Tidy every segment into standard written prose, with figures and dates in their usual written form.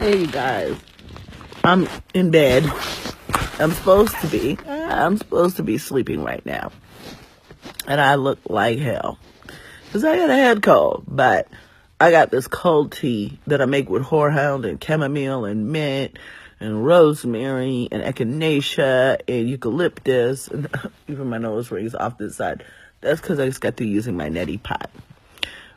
Hey, you guys. I'm in bed. I'm supposed to be sleeping right now. And I look like hell. Because I got a head cold. But I got this cold tea that I make with horehound and chamomile and mint and rosemary and echinacea and eucalyptus. And even my nose rings off this side. That's because I just got through using my neti pot.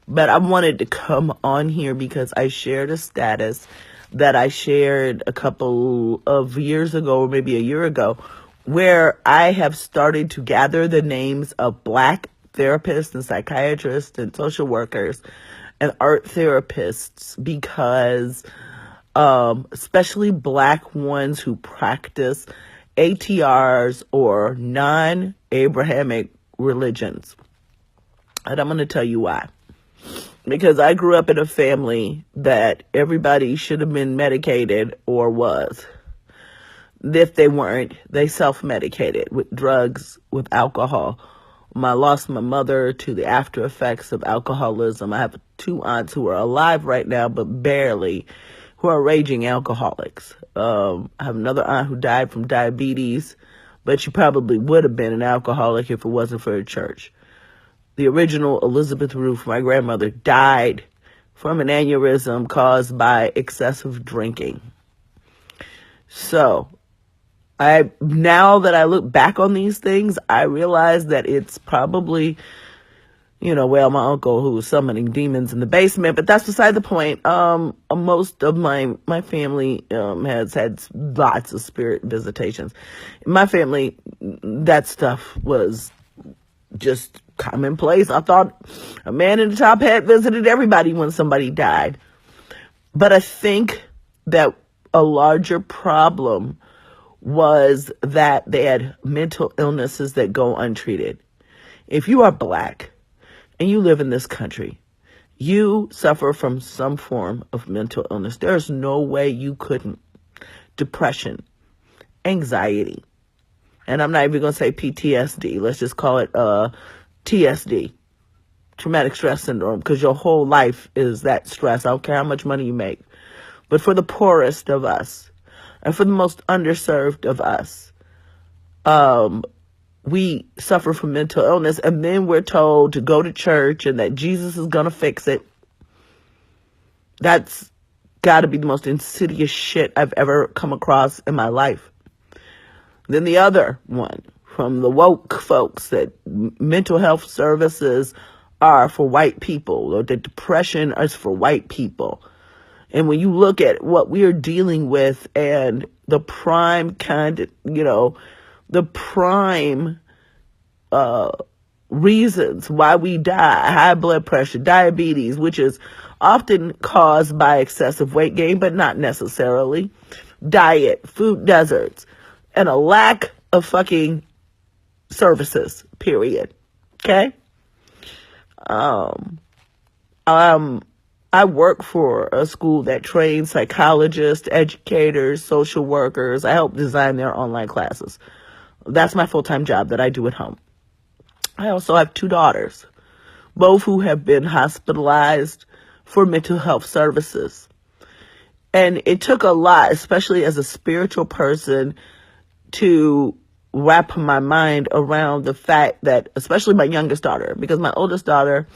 But I wanted to come on here because I shared a status that I shared a couple of years ago, or maybe a year ago, where I have started to gather the names of Black therapists and psychiatrists and social workers and art therapists because especially Black ones who practice ATRs or non-Abrahamic religions. And I'm going to tell you why. Because I grew up in a family that everybody should have been medicated or was. If they weren't, they self-medicated with drugs, with alcohol. I lost my mother to the after effects of alcoholism. I have 2 aunts who are alive right now, but barely, who are raging alcoholics. I have another aunt who died from diabetes, but she probably would have been an alcoholic if it wasn't for her church. The original Elizabeth Ruth, my grandmother, died from an aneurysm caused by excessive drinking. So, now that I look back on these things, I realize that it's probably, my uncle who was summoning demons in the basement, but that's beside the point. Most of my family has had lots of spirit visitations. In my family, that stuff was just commonplace. I thought a man in the top hat visited everybody when somebody died. But I think that a larger problem was that they had mental illnesses that go untreated. If you are Black and you live in this country, you suffer from some form of mental illness. There's no way you couldn't. Depression, anxiety, and I'm not even going to say PTSD. Let's just call it TSD, traumatic stress syndrome, because your whole life is that stress. I don't care how much money you make. But for the poorest of us, and for the most underserved of us, we suffer from mental illness, and then we're told to go to church and that Jesus is going to fix it. That's got to be the most insidious shit I've ever come across in my life. Then the other one, from the woke folks, that mental health services are for white people, or that depression is for white people. And when you look at what we are dealing with and the prime the prime reasons why we die, high blood pressure, diabetes, which is often caused by excessive weight gain, but not necessarily, diet, food deserts, and a lack of fucking services, period. Okay? I work for a school that trains psychologists, educators, social workers. I help design their online classes. That's my full-time job that I do at home. I also have 2 daughters, both who have been hospitalized for mental health services. And it took a lot, especially as a spiritual person, to wrap my mind around the fact that, especially my youngest daughter, because my oldest daughter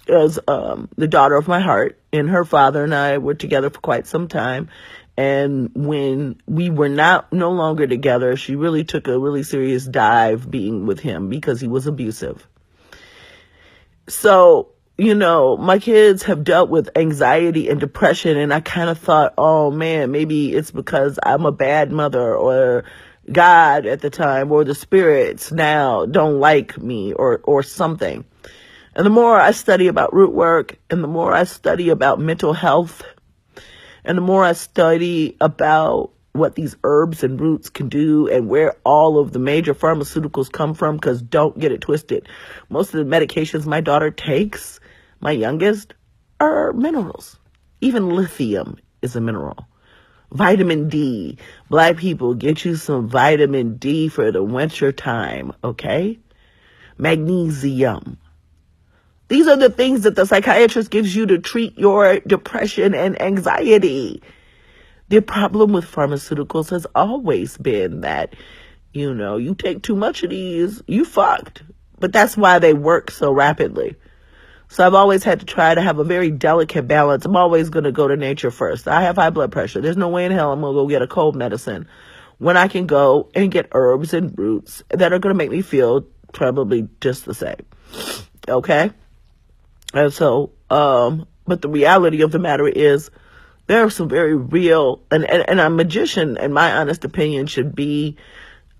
is the daughter of my heart, and her father and I were together for quite some time. And when we were no longer together, she really took a really serious dive being with him because he was abusive. So, my kids have dealt with anxiety and depression, and I kind of thought, oh man, maybe it's because I'm a bad mother, or God at the time, or the spirits now don't like me, or something. And the more I study about root work, and the more I study about mental health, and the more I study about what these herbs and roots can do and where all of the major pharmaceuticals come from, because don't get it twisted, most of the medications my daughter takes, my youngest, are minerals. Even lithium is a mineral. Vitamin D. Black people, get you some vitamin D for the winter time, okay? Magnesium. These are the things that the psychiatrist gives you to treat your depression and anxiety. The problem with pharmaceuticals has always been that, you take too much of these, you fucked. But that's why they work so rapidly. So I've always had to try to have a very delicate balance. I'm always going to go to nature first. I have high blood pressure. There's no way in hell I'm going to go get a cold medicine when I can go and get herbs and roots that are going to make me feel probably just the same. Okay? And so, but the reality of the matter is there are some very real, and a magician, in my honest opinion, should be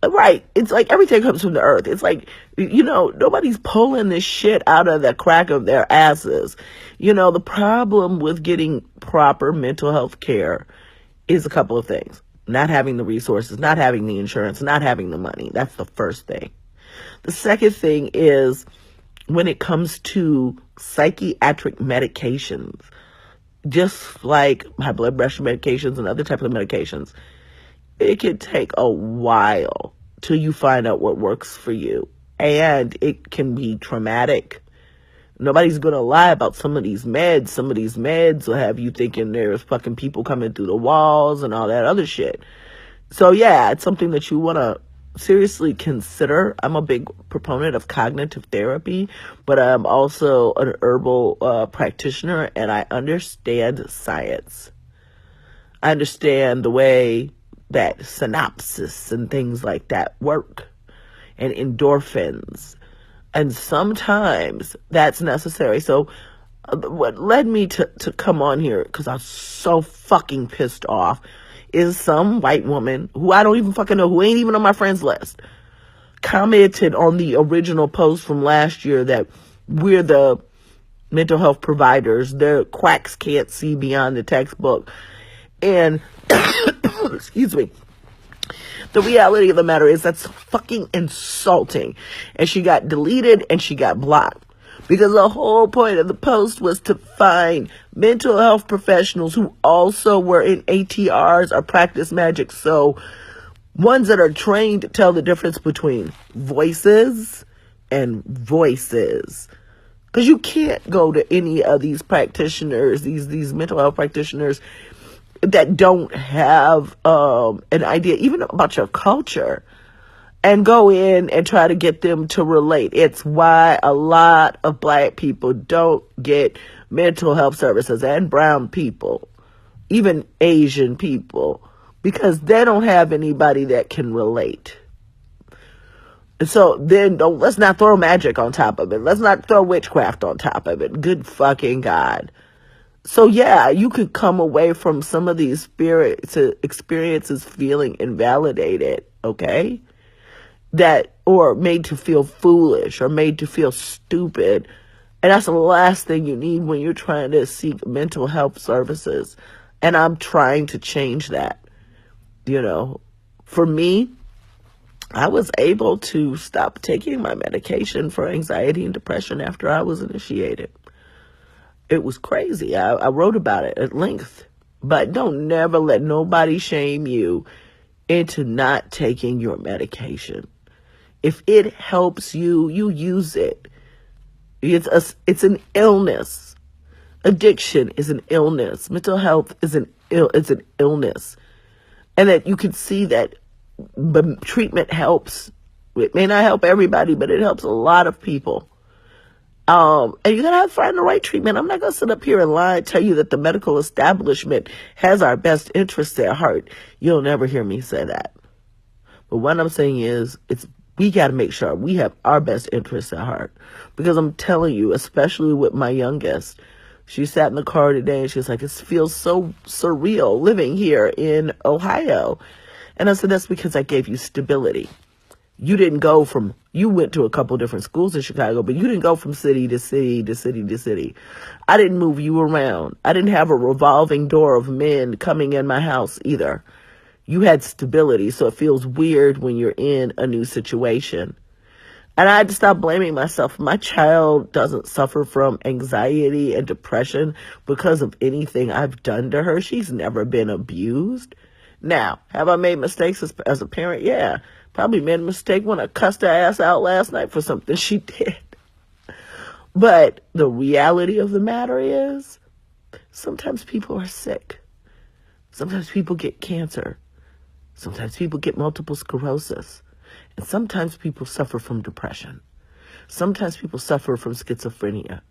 right. It's like everything comes from the earth. It's like, nobody's pulling this shit out of the crack of their asses. The problem with getting proper mental health care is a couple of things. Not having the resources, not having the insurance, not having the money. That's the first thing. The second thing is when it comes to psychiatric medications, just like high blood pressure medications and other types of medications, it can take a while till you find out what works for you. And it can be traumatic. Nobody's going to lie about some of these meds. Some of these meds will have you thinking there's fucking people coming through the walls and all that other shit. So yeah, it's something that you want to seriously consider. I'm a big proponent of cognitive therapy, but I'm also an herbal practitioner, and I understand science. I understand the way that synapses and things like that work, and endorphins, and sometimes that's necessary. So what led me to come on here, because I was so fucking pissed off, is some white woman who I don't even fucking know, who ain't even on my friends list, commented on the original post from last year that we're the mental health providers, the quacks can't see beyond the textbook. And excuse me, the reality of the matter is that's fucking insulting. And she got deleted and she got blocked. Because the whole point of the post was to find mental health professionals who also were in ATRs or practice magic. So ones that are trained to tell the difference between voices and voices. Because you can't go to any of these practitioners, these mental health practitioners, that don't have an idea even about your culture, and go in and try to get them to relate. It's why a lot of black people don't get mental health services, and brown people, even Asian people, because they don't have anybody that can relate. So then let's not throw magic on top of it. Let's not throw witchcraft on top of it. Good fucking God. So yeah, you could come away from some of these experiences feeling invalidated, okay? Or made to feel foolish or made to feel stupid. And that's the last thing you need when you're trying to seek mental health services. And I'm trying to change that. For me, I was able to stop taking my medication for anxiety and depression after I was initiated. It was crazy. I wrote about it at length. But don't never let nobody shame you into not taking your medication. If it helps you, you use it. It's an illness. Addiction is an illness. Mental health is an illness. And that you can see that the treatment helps. It may not help everybody, but it helps a lot of people. And you gotta find the right treatment. I'm not gonna sit up here and lie and tell you that the medical establishment has our best interests at heart. You'll never hear me say that. But what I'm saying is, we gotta make sure we have our best interests at heart. Because I'm telling you, especially with my youngest, she sat in the car today and she was like, it feels so surreal living here in Ohio. And I said, that's because I gave you stability. You went to a couple different schools in Chicago, but you didn't go from city to city to city to city. I didn't move you around. I didn't have a revolving door of men coming in my house either. You had stability, so it feels weird when you're in a new situation. And I had to stop blaming myself. My child doesn't suffer from anxiety and depression because of anything I've done to her. She's never been abused. Now, have I made mistakes as a parent? Yeah. Probably made a mistake when I cussed her ass out last night for something she did. But the reality of the matter is, sometimes people are sick. Sometimes people get cancer. Sometimes people get multiple sclerosis. And sometimes people suffer from depression. Sometimes people suffer from schizophrenia.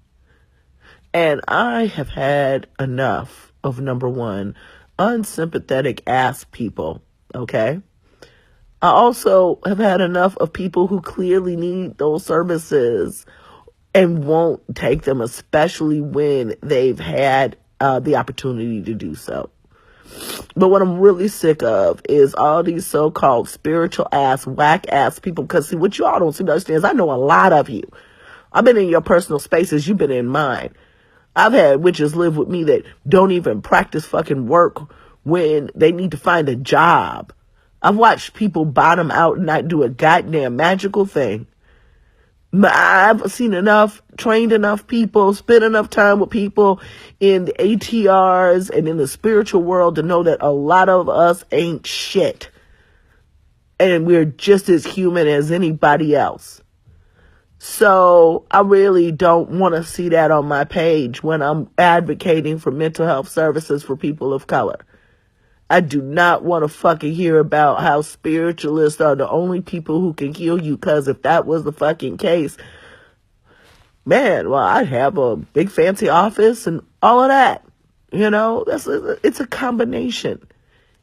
And I have had enough of, number one, unsympathetic ass people, okay? I also have had enough of people who clearly need those services and won't take them, especially when they've had the opportunity to do so. But what I'm really sick of is all these so-called spiritual ass, whack ass people. Because see, what you all don't seem to understand is I know a lot of you. I've been in your personal spaces. You've been in mine. I've had witches live with me that don't even practice fucking work when they need to find a job. I've watched people bottom out and not do a goddamn magical thing. I've seen enough, trained enough people, spent enough time with people in the ATRs and in the spiritual world to know that a lot of us ain't shit. And we're just as human as anybody else. So I really don't want to see that on my page when I'm advocating for mental health services for people of color. I do not want to fucking hear about how spiritualists are the only people who can heal you, because if that was the fucking case, man, well, I'd have a big fancy office and all of that. You know, it's a combination.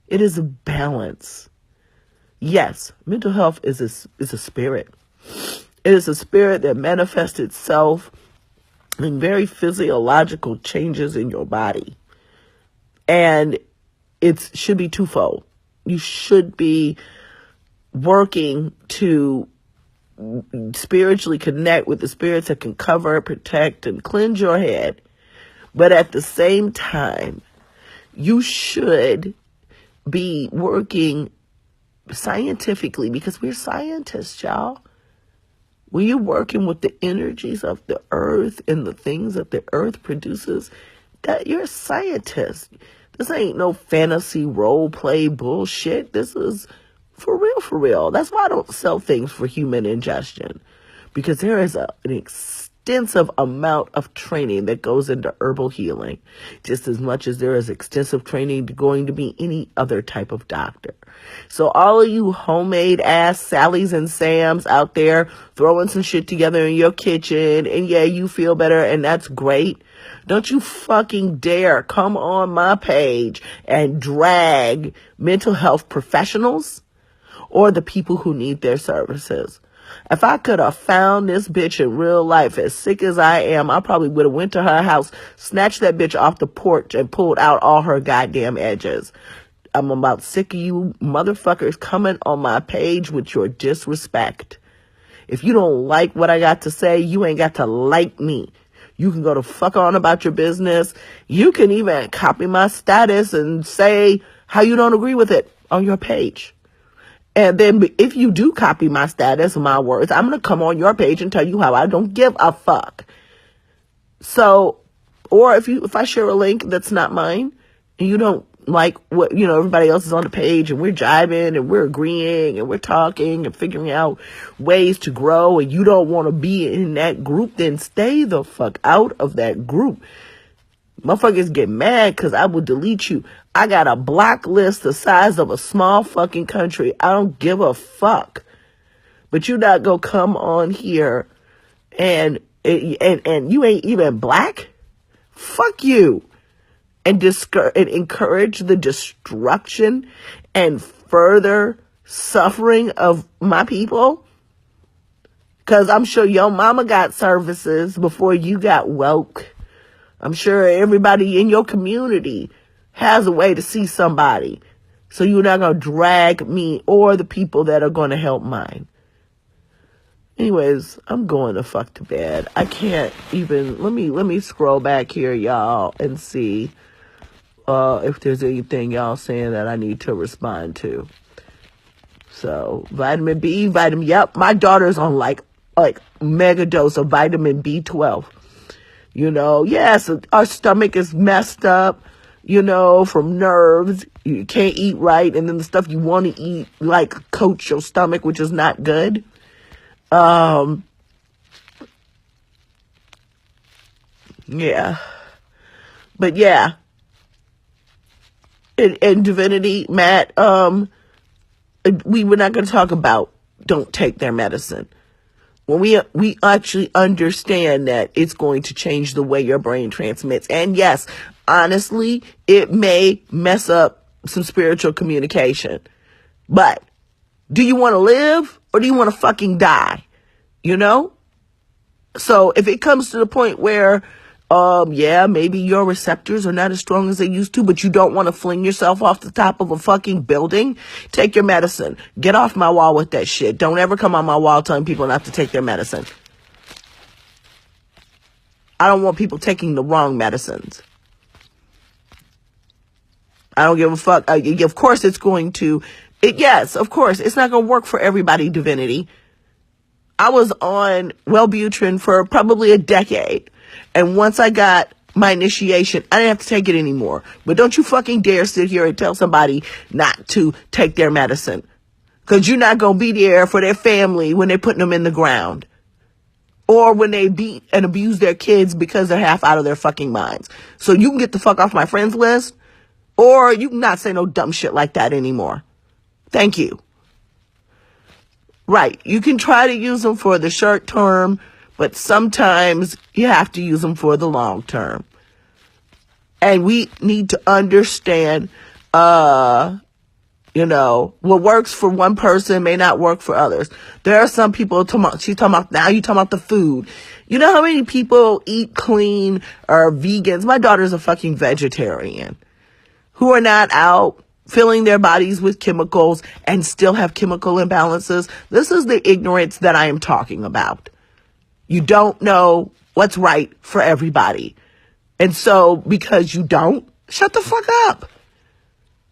It is a balance. Yes, mental health is a spirit. It is a spirit that manifests itself in very physiological changes in your body. And it should be twofold. You should be working to spiritually connect with the spirits that can cover, protect, and cleanse your head. But at the same time, you should be working scientifically, because we're scientists, y'all. When you're working with the energies of the earth and the things that the earth produces, that you're a scientist. This ain't no fantasy role play bullshit. This is for real, for real. That's why I don't sell things for human ingestion, because there is an extensive amount of training that goes into herbal healing, just as much as there is extensive training going to be any other type of doctor. So all of you homemade ass Sallys and Sams out there throwing some shit together in your kitchen, and yeah, you feel better, and that's great. Don't you fucking dare come on my page and drag mental health professionals or the people who need their services. If I could have found this bitch in real life, as sick as I am, I probably would have went to her house, snatched that bitch off the porch, and pulled out all her goddamn edges. I'm about sick of you motherfuckers coming on my page with your disrespect. If you don't like what I got to say, you ain't got to like me. You can go to fuck on about your business. You can even copy my status and say how you don't agree with it on your page. And then if you do copy my status, my words, I'm going to come on your page and tell you how I don't give a fuck. So, or if I share a link that's not mine and you don't like what, everybody else is on the page and we're jiving and we're agreeing and we're talking and figuring out ways to grow, and you don't want to be in that group, then stay the fuck out of that group. Motherfuckers get mad because I will delete you. I got a block list the size of a small fucking country. I don't give a fuck. But you not gonna come on here and you ain't even black? Fuck you. And encourage the destruction and further suffering of my people? Because I'm sure your mama got services before you got woke. I'm sure everybody in your community has a way to see somebody. So you're not going to drag me or the people that are going to help mine. Anyways, I'm going to fuck to bed. I can't even, let me scroll back here, y'all, and see if there's anything y'all saying that I need to respond to. So, vitamin B, yep, my daughter's on like mega dose of vitamin B12. Yes, our stomach is messed up, from nerves. You can't eat right, and then the stuff you want to eat, coats your stomach, which is not good. Yeah. But yeah. in divinity, Matt, we were not going to talk about don't take their medicine. When we actually understand that it's going to change the way your brain transmits. And yes, honestly, it may mess up some spiritual communication. But do you want to live or do you want to fucking die? You know? So if it comes to the point where, yeah, maybe your receptors are not as strong as they used to, but you don't want to fling yourself off the top of a fucking building, take your medicine. Get off my wall with that shit. Don't ever come on my wall telling people not to take their medicine. I don't want people taking the wrong medicines. I don't give a fuck. Of course it's going to, yes, of course, it's not going to work for everybody, divinity. I was on Wellbutrin for probably a decade. And once I got my initiation, I didn't have to take it anymore. But don't you fucking dare sit here and tell somebody not to take their medicine. Because you're not going to be there for their family when they're putting them in the ground. Or when they beat and abuse their kids because they're half out of their fucking minds. So you can get the fuck off my friends list. Or you can not say no dumb shit like that anymore. Thank you. Right. You can try to use them for the short term, but sometimes you have to use them for the long term. And we need to understand, what works for one person may not work for others. There are some people, you're talking about the food. You know how many people eat clean or vegans? My daughter's a fucking vegetarian who are not out filling their bodies with chemicals and still have chemical imbalances. This is the ignorance that I am talking about. You don't know what's right for everybody. And so because you don't, shut the fuck up.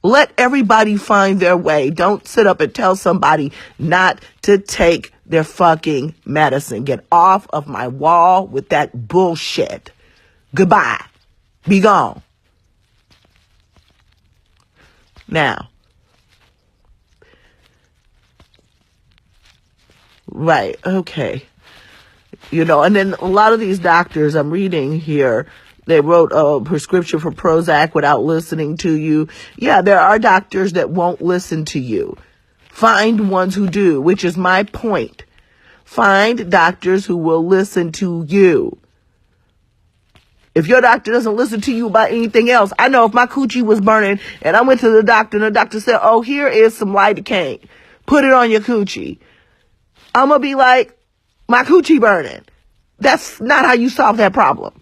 Let everybody find their way. Don't sit up and tell somebody not to take their fucking medicine. Get off of my wall with that bullshit. Goodbye. Be gone. Now, right, okay. And then a lot of these doctors I'm reading here, they wrote a prescription for Prozac without listening to you. Yeah, there are doctors that won't listen to you. Find ones who do, which is my point. Find doctors who will listen to you. If your doctor doesn't listen to you about anything else, I know if my coochie was burning and I went to the doctor and the doctor said, oh, here is some lidocaine. Put it on your coochie. I'm going to be like, my coochie burning. That's not how you solve that problem.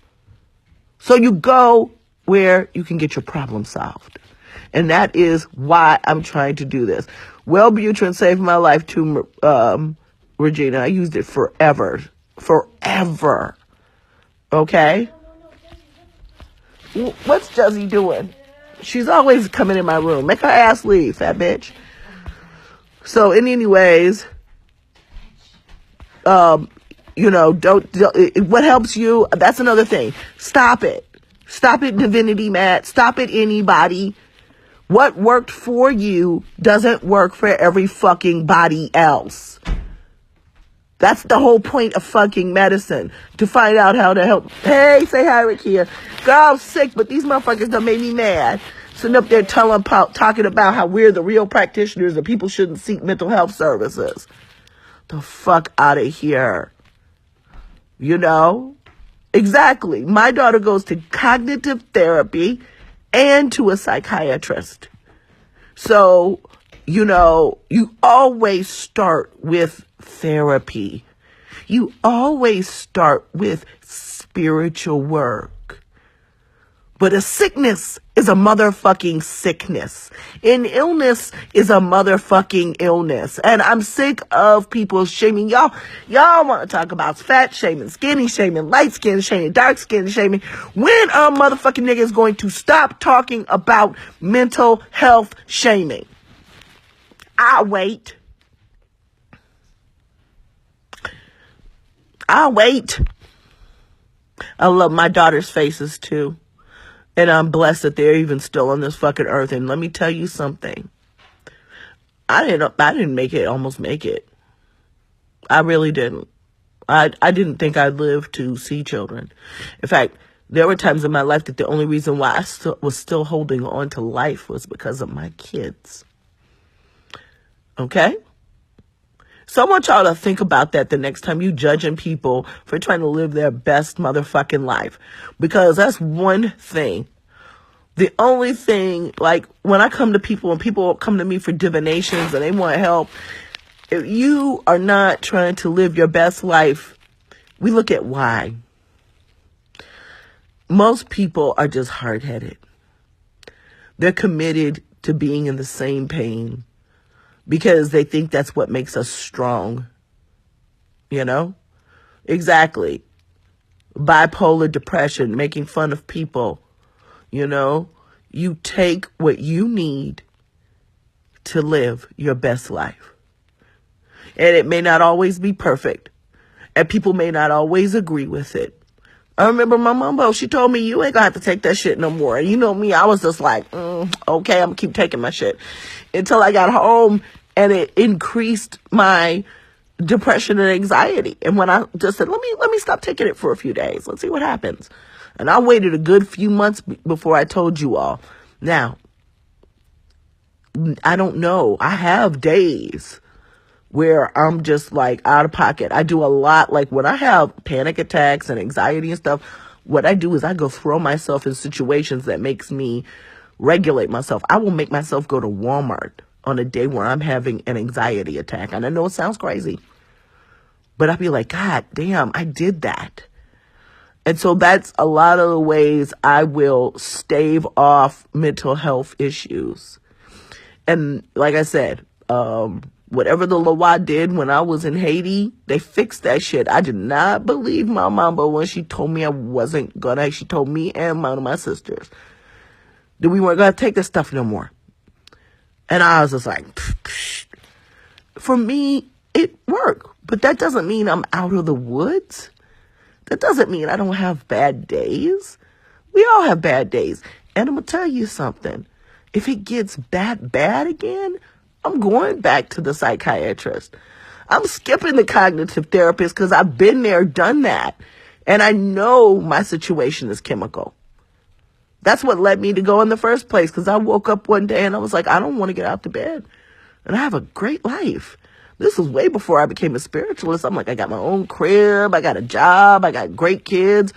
So you go where you can get your problem solved. And that is why I'm trying to do this. Wellbutrin saved my life too, Regina. I used it forever. Forever. Okay? What's Juzzy doing? She's always coming in my room. Make her ass leave, fat bitch. So, anyways, don't, what helps you, that's another thing. Stop it. Stop it, divinity, Matt. Stop it, anybody. What worked for you doesn't work for every fucking body else. That's the whole point of fucking medicine. To find out how to help. Hey, say hi, Rick here. Girl, I'm sick, but these motherfuckers done made me mad. Sitting up there talking about how we're the real practitioners and people shouldn't seek mental health services. The fuck out of here. Exactly. My daughter goes to cognitive therapy and to a psychiatrist. So, you always start with therapy. You always start with spiritual work. But a sickness is a motherfucking sickness. An illness is a motherfucking illness. And I'm sick of people shaming. Y'all want to talk about fat shaming, skinny shaming, light skin shaming, dark skin shaming. When a motherfucking nigga is going to stop talking about mental health shaming? I'll wait. I love my daughter's faces too. And I'm blessed that they're even still on this fucking earth. And let me tell you something. I didn't almost make it. I really didn't. I didn't think I'd live to see children. In fact, There were times in my life that the only reason why I was still holding on to life was because of my kids. Okay? So I want y'all to think about that the next time you judging people for trying to live their best motherfucking life. Because that's one thing. The only thing, like, when I come to people and people come to me for divinations and they want help, if you are not trying to live your best life, we look at why. Most people are just hard-headed. They're committed to being in the same pain because they think that's what makes us strong. You know? Exactly. Bipolar depression, making fun of people. You know? You take what you need to live your best life. And it may not always be perfect. And people may not always agree with it. I remember my mama, she told me, you ain't gonna have to take that shit no more. And you know me, I was just like, okay, I'm gonna keep taking my shit. Until I got home and it increased my depression and anxiety. And when I just said, let me stop taking it for a few days. Let's see what happens. And I waited a good few months before I told you all. Now, I don't know. I have days where I'm just like out of pocket. I do a lot, like when I have panic attacks and anxiety and stuff, what I do is I go throw myself in situations that makes me regulate myself. I will make myself go to Walmart on a day where I'm having an anxiety attack. And I know it sounds crazy, but I'll be like, God damn, I did that. And so that's a lot of the ways I will stave off mental health issues. And like I said, whatever the Loa did when I was in Haiti, they fixed that shit. I did not believe my mama when she told me I wasn't gonna. She told me and one of my sisters that we weren't gonna take this stuff no more. And I was just like, psh. For me, it worked. But that doesn't mean I'm out of the woods. That doesn't mean I don't have bad days. We all have bad days. And I'm gonna tell you something. If it gets that bad again, I'm going back to the psychiatrist. I'm skipping the cognitive therapist because I've been there, done that. And I know my situation is chemical. That's what led me to go in the first place, because I woke up one day and I was like, I don't want to get out of bed. And I have a great life. This was way before I became a spiritualist. I'm like, I got my own crib. I got a job. I got great kids.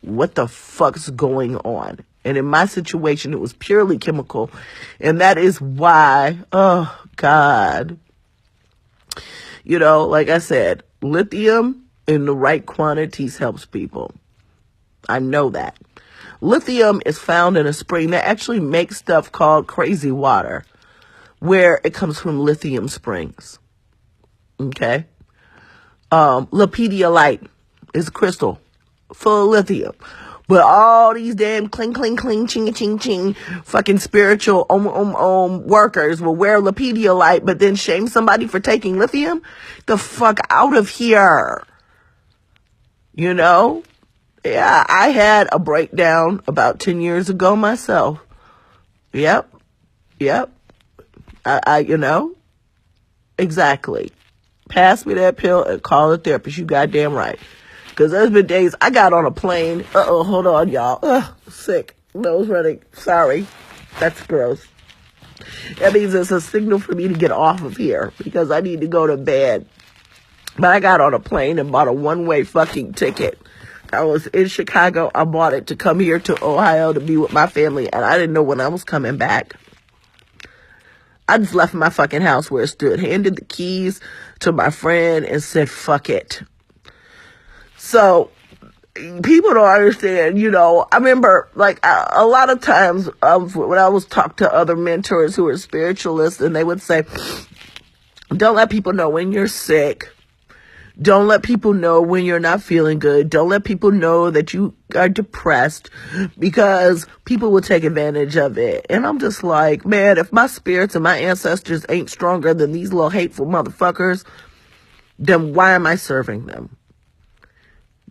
What the fuck's going on? And in my situation, it was purely chemical. And that is why, oh, God. You know, like I said, lithium in the right quantities helps people. I know that. Lithium is found in a spring that actually makes stuff called crazy water, where it comes from lithium springs. Okay? Lepidolite is a crystal full of lithium. But all these damn cling, cling, cling, ching, ching, ching, fucking spiritual workers will wear lepidolite, but then shame somebody for taking lithium? The fuck out of here. You know? Yeah, I had a breakdown about 10 years ago myself. Yep. You know? Exactly. Pass me that pill and call a therapist. You goddamn right. Because there's been days I got on a plane. Hold on, y'all. Sick. Nose running. Sorry. That's gross. That means it's a signal for me to get off of here because I need to go to bed. But I got on a plane and bought a one-way fucking ticket. I was in Chicago. I bought it to come here to Ohio to be with my family, and I didn't know when I was coming back. I just left my fucking house where it stood, handed the keys to my friend, and said, fuck it. So, people don't understand, you know. I remember, like, a lot of times when I was talking to other mentors who were spiritualists, and they would say, don't let people know when you're sick. Don't let people know when you're not feeling good. Don't let people know that you are depressed, because people will take advantage of it. And I'm just like, man, if my spirits and my ancestors ain't stronger than these little hateful motherfuckers, then why am I serving them?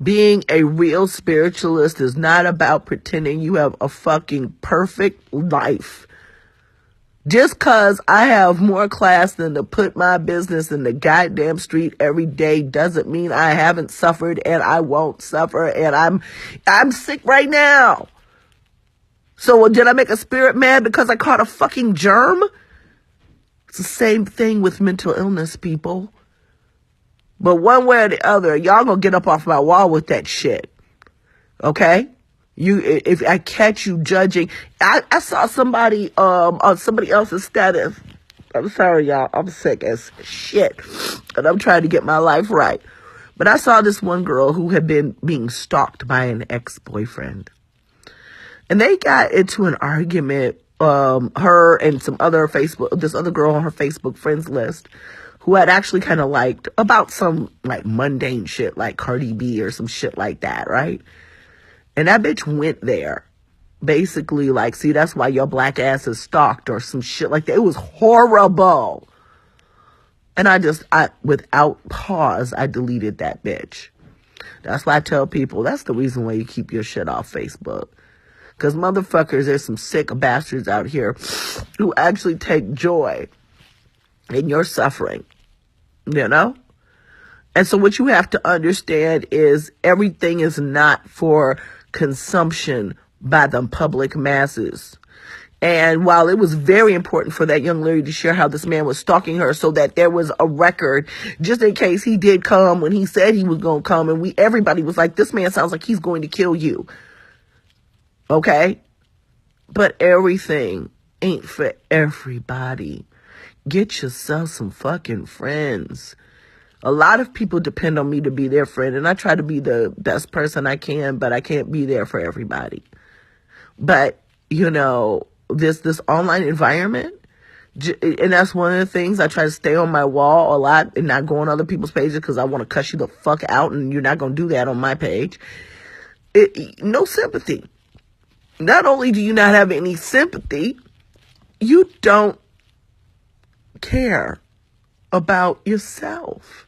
Being a real spiritualist is not about pretending you have a fucking perfect life. Just cause I have more class than to put my business in the goddamn street every day doesn't mean I haven't suffered and I won't suffer, and I'm sick right now. So did I make a spirit mad because I caught a fucking germ? It's the same thing with mental illness, people. But one way or the other, y'all gonna get up off my wall with that shit. Okay? If I catch you judging, I saw somebody on somebody else's status. I'm sorry, y'all. I'm sick as shit, and I'm trying to get my life right. But I saw this one girl who had been being stalked by an ex-boyfriend, and they got into an argument. Her and this other girl on her Facebook friends list, who had actually kind of liked about some like mundane shit, like Cardi B or some shit like that, right? And that bitch went there, basically like, see, that's why your black ass is stalked or some shit like that. It was horrible. And without pause, I deleted that bitch. That's why I tell people, that's the reason why you keep your shit off Facebook. Because motherfuckers, there's some sick bastards out here who actually take joy in your suffering, you know? And so what you have to understand is everything is not for consumption by the public masses. And while it was very important for that young lady to share how this man was stalking her so that there was a record just in case he did come when he said he was going to come, and everybody was like, this man sounds like he's going to kill you. Okay? But everything ain't for everybody. Get yourself some fucking friends. A lot of people depend on me to be their friend, and I try to be the best person I can, but I can't be there for everybody. But, you know, this online environment, and that's one of the things, I try to stay on my wall a lot and not go on other people's pages because I want to cuss you the fuck out, and you're not going to do that on my page. No sympathy. Not only do you not have any sympathy, you don't care about yourself.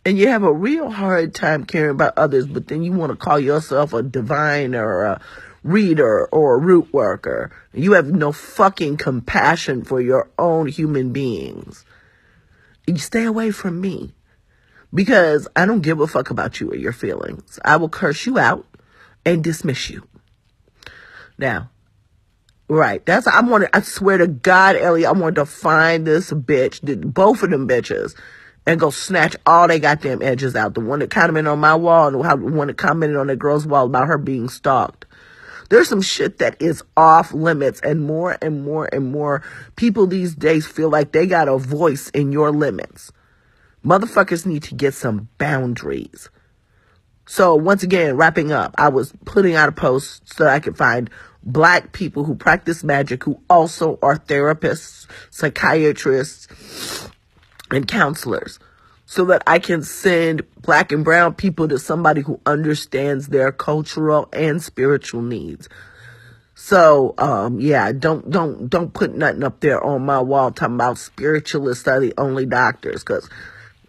And you have a real hard time caring about others, but then you want to call yourself a divine or a reader or a root worker. You have no fucking compassion for your own human beings. You stay away from me because I don't give a fuck about you or your feelings. I will curse you out and dismiss you. Now, right, I swear to God, Ellie, I want to find this bitch, both of them bitches, and go snatch all they goddamn edges out. The one that commented on my wall and the one that commented on that girl's wall about her being stalked. There's some shit that is off limits, and more and more and more people these days feel like they got a voice in your limits. Motherfuckers need to get some boundaries. So once again, wrapping up, I was putting out a post so that I could find Black people who practice magic, who also are therapists, psychiatrists, and counselors, so that I can send Black and brown people to somebody who understands their cultural and spiritual needs. So, yeah, don't put nothing up there on my wall talking about spiritualists are the only doctors, because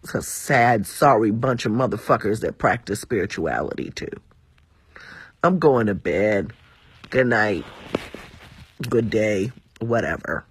it's a sad, sorry bunch of motherfuckers that practice spirituality too. I'm going to bed. Good night. Good day. Whatever.